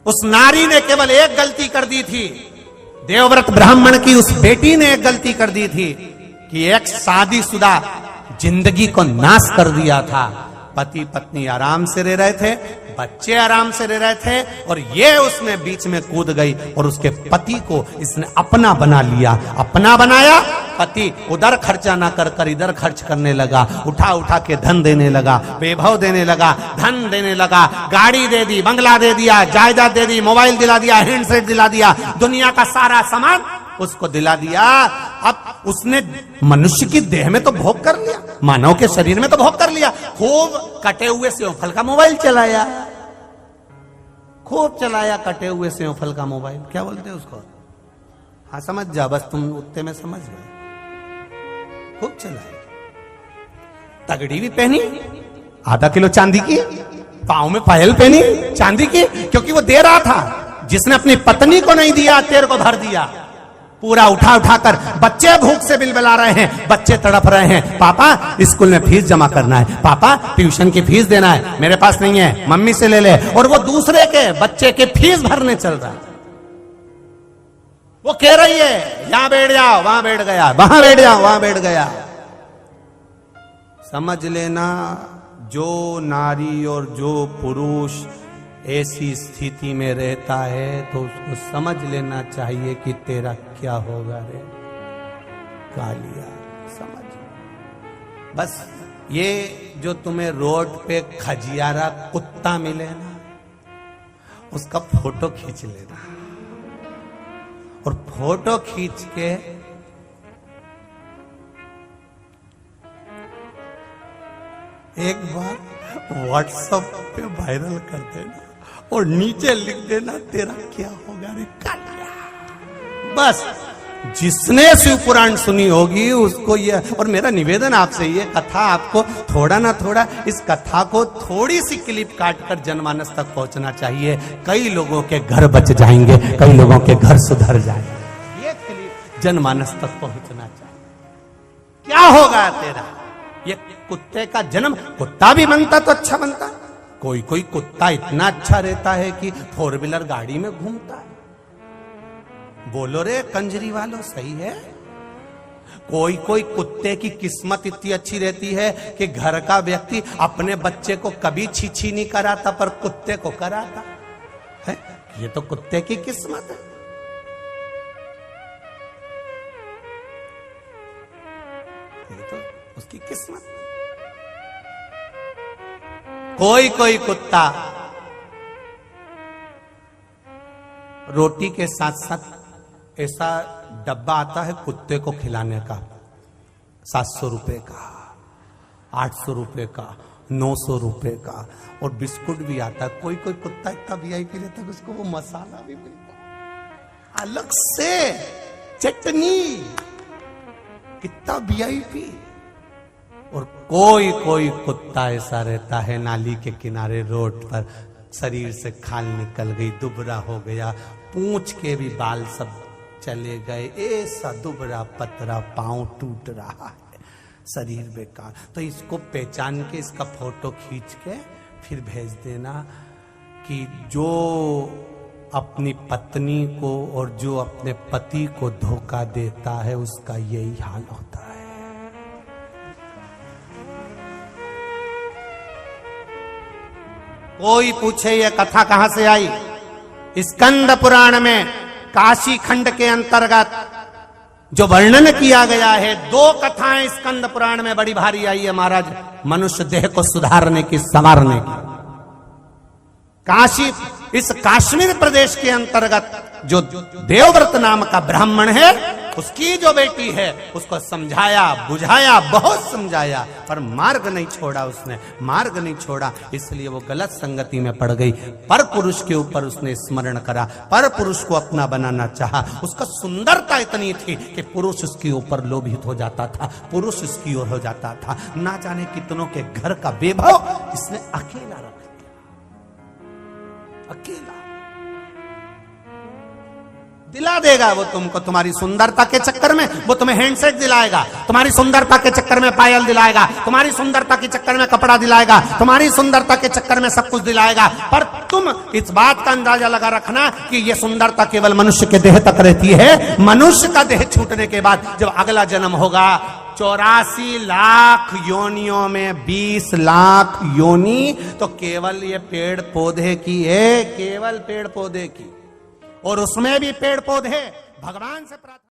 उस नारी ने केवल एक गलती कर दी थी, देवव्रत ब्राह्मण की उस बेटी ने एक गलती कर दी थी कि एक शादीशुदा जिंदगी को नाश कर दिया था। पति पत्नी आराम से रह रहे थे, बच्चे आराम से रह रहे थे, और ये उसमें बीच में कूद गई और उसके पति को इसने अपना बना लिया। अपना बनाया, पति उधर खर्चा ना कर कर इधर खर्च करने लगा, उठा उठा के धन देने लगा, वैभव देने लगा, धन देने लगा, गाड़ी दे दी, बंगला दे दिया, जायदाद दे दी, मोबाइल दिला दिया, हैंडसेट दिला दिया, दुनिया का सारा सामान उसको दिला दिया। अब उसने मनुष्य की देह में तो भोग कर लिया, मानव के शरीर में तो भोग कर लिया, खूब कटे हुए सेवफल का मोबाइल चलाया, खूब चलाया कटे हुए सेवफल का मोबाइल, क्या बोलते हैं उसको, हाँ समझ जा, बस तुम उत्ते में समझ गए, खूब चलाया। तगड़ी भी पहनी, आधा किलो चांदी की, पांव में पायल पहनी चांदी की, क्योंकि वो दे रहा था, जिसने अपनी पत्नी को नहीं दिया तेरे को भर दिया। पूरा उठा उठा कर, बच्चे भूख से बिलबिला रहे हैं, बच्चे तड़प रहे हैं, पापा स्कूल में फीस जमा करना है, पापा ट्यूशन की फीस देना है, मेरे पास नहीं है, मम्मी से ले ले, और वो दूसरे के बच्चे के फीस भरने चल रहा है। वो कह रही है यहां बैठ जाओ, वहां बैठ गया, वहां बैठ जाओ, वहां बैठ गया। समझ लेना, जो नारी और जो पुरुष ऐसी स्थिति में रहता है तो उसको समझ लेना चाहिए कि तेरा क्या होगा रे कालिया। समझ, बस ये जो तुम्हें रोड पे खजियारा कुत्ता मिले ना, उसका फोटो खींच लेना, और फोटो खींच के एक बार व्हाट्सएप पे वायरल कर देना और नीचे लिख देना तेरा क्या होगा रे कालिया। बस जिसने शिव पुराण सुनी होगी उसको ये, और मेरा निवेदन आपसे, ये कथा आपको थोड़ा ना थोड़ा, इस कथा को थोड़ी सी क्लिप काट कर जनमानस तक पहुंचना चाहिए। कई लोगों के घर बच जाएंगे, कई लोगों के घर सुधर जाएंगे। ये क्लिप जनमानस तक पहुंचना चाहिए। क्या होगा तेरा, ये कुत्ते का जन्म, कुत्ता भी बनता तो अच्छा बनता, कोई कोई कुत्ता इतना अच्छा रहता है कि 4 व्हीलर गाड़ी में घूमता है। बोलो रे कंजरी वालों, सही है। कोई कोई कुत्ते की किस्मत इतनी अच्छी रहती है कि घर का व्यक्ति अपने बच्चे को कभी छीछी नहीं कराता, पर कुत्ते को कराता है। ये तो कुत्ते की किस्मत है। ये तो उसकी किस्मत। कोई कोई कुत्ता रोटी के साथ साथ ऐसा डब्बा आता है कुत्ते को खिलाने का, 700 रुपए का, 800 रुपए का, 900 रुपए का, और बिस्कुट भी आता है। कोई कोई कुत्ता इतना वीआईपी रहता है कि उसको वो मसाला भी मिलता है अलग से, चटनी, कितना वीआईपी। और कोई कोई कुत्ता ऐसा रहता है नाली के किनारे रोड पर, शरीर से खाल निकल गई, दुबरा हो गया, पूंछ के भी बाल सब चले गए, ऐसा दुबरा पतरा, पांव टूट रहा है, शरीर बेकार। तो इसको पहचान के इसका फोटो खींच के फिर भेज देना कि जो अपनी पत्नी को और जो अपने पति को धोखा देता है उसका यही हाल होता है। कोई पूछे ये कथा कहां से आई? स्कंद पुराण में काशी खंड के अंतर्गत जो वर्णन किया गया है, 2 कथाएं स्कंद पुराण में बड़ी भारी आई है महाराज, मनुष्य देह को सुधारने की, संवारने की। काशी, इस कश्मीर प्रदेश के अंतर्गत जो देवव्रत नाम का ब्राह्मण है, उसकी जो बेटी है, उसको समझाया बुझाया, बहुत समझाया, पर मार्ग नहीं छोड़ा, उसने मार्ग नहीं छोड़ा, इसलिए वो गलत संगति में पड़ गई। पर पुरुष के ऊपर उसने स्मरण करा, पर पुरुष को अपना बनाना चाहा। उसका सुंदरता इतनी थी कि पुरुष उसके ऊपर लोभित हो जाता था, पुरुष उसकी ओर हो जाता था। ना जाने कितनों के घर का वैभव इसने अकेला रख दिया, अकेला। दिला देगा वो तुमको। तुम्हारी सुंदरता के चक्कर में वो तुम्हें हैंडसेट दिलाएगा, तुम्हारी सुंदरता के चक्कर में पायल दिलाएगा, तुम्हारी सुंदरता के चक्कर में कपड़ा दिलाएगा, तुम्हारी सुंदरता के चक्कर में सब कुछ दिलाएगा। पर तुम इस बात का अंदाजा लगा रखना कि ये सुंदरता केवल मनुष्य के देह तक रहती है। मनुष्य का देह छूटने के बाद जब अगला जन्म होगा 84 लाख योनियों में 20 लाख योनि तो केवल ये पेड़ पौधे की है, केवल पेड़ पौधे की। और उसमें भी पेड़ पौधे भगवान से प्रार्थना